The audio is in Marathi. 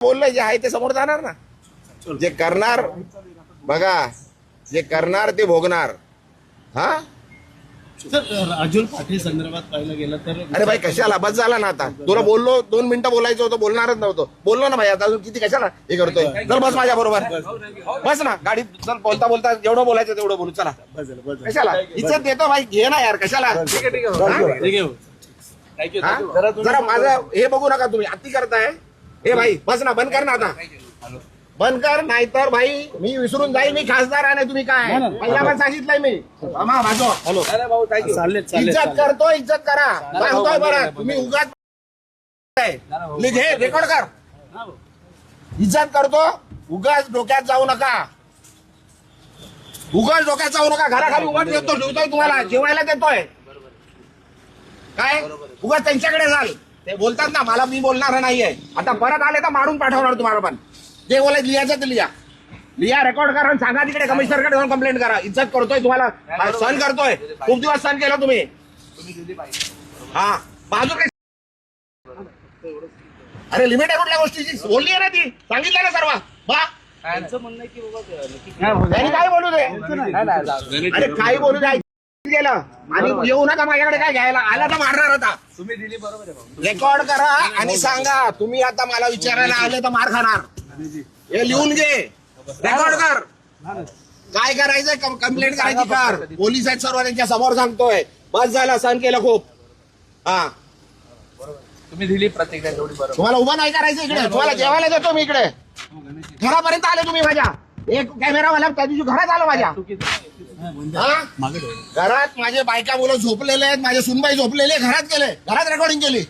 बोललंय जे आहे ते समोर जाणार ना. जे करणार बघा, जे करणार ते भोगणार. हा सर, राजुल पाटील संदर्भात पाहिलं गेलं तर अरे भाई कशाला बस झाला ना. आता तुला बोललो 2 मिनिटं बोलायचं होतं, बोलणारच नव्हतं. बोललो ना भाई, आता अजून किती कशाला हे करतोय. चल बस माझ्या बरोबर, बस ना गाडीत. चल बोलता बोलता जेवढं बोलायचं तेवढं बोलू. चला कशाला इज्जत देतो भाई, घे ना यार कशाला. हा? जरा माझं हे बघू नका तुम्ही, अति करताय. हे भाई बस ना, बंद कर ना आता, बंद कर. नाहीतर भाई मी विसरून जाईल मी खासदार आहे. तुम्ही काय पहिला पण सांगितलंय मी. हॅलो, इज्जत करतो, इज्जत करा सांगतोय. बरं तुम्ही उगाच हे रेकॉर्ड कर. इज्जत करतो, उगाच डोक्यात जाऊ नका. उगाच डोक्यात जाऊ नका. घराखाली उगाच देतो, ठेवतोय तुम्हाला जेवायला देतोय. काय उगाच त्यांच्याकडे जाल. ते बोलतात ना मला, मी बोलणार नाहीये. आता परत आले तर मारून पाठवणार तुम्हाला. पण जे बोलायचं लिहायचं ते लिहा, रेकॉर्ड करा, सांगा तिकडे कमिशनरकडे जाऊन कंप्लेंट करा. इज्जत करतोय तुम्हाला, सहन करतोय. खूप दिवस सहन केलं तुम्ही. हा बाजू काय, अरे लिमिट आहे कुठल्या गोष्टीची बोलली आहे ना ती, सांगितलं ना सर्व. बा त्यांनी काय बोलू दे, अरे काय बोलू दे. गेलं आणि येऊ नका माझ्याकडे काय घ्यायला. आला तर मारणार होता. तुम्ही दिली बरोबर आहे. रेकॉर्ड करा आणि सांगा तुम्ही आता मला विचारायला आले तर मार खाणार. हे लिहून घे, रेकॉर्ड कर. काय करायचंय कंप्लेंट करायची कर. पोलीस आहेत सर्व, त्यांच्या समोर सांगतोय. बस झाला, सहन केलं खूप. हा तुम्ही दिली प्रतिक्रिया तेवढी बरोबर. तुम्हाला उभं नाही करायचं इकडे. तुम्हाला जेवायला देतो मी इकडे. घरापर्यंत आले तुम्ही माझ्या. एक कॅमेरावाला त्या दिवशी घरात आलो माझ्या. घरात माझे बायका मुलं झोपलेले आहेत, माझे सुनबाई झोपलेले, घरात गेले, घरात रेकॉर्डिंग केली.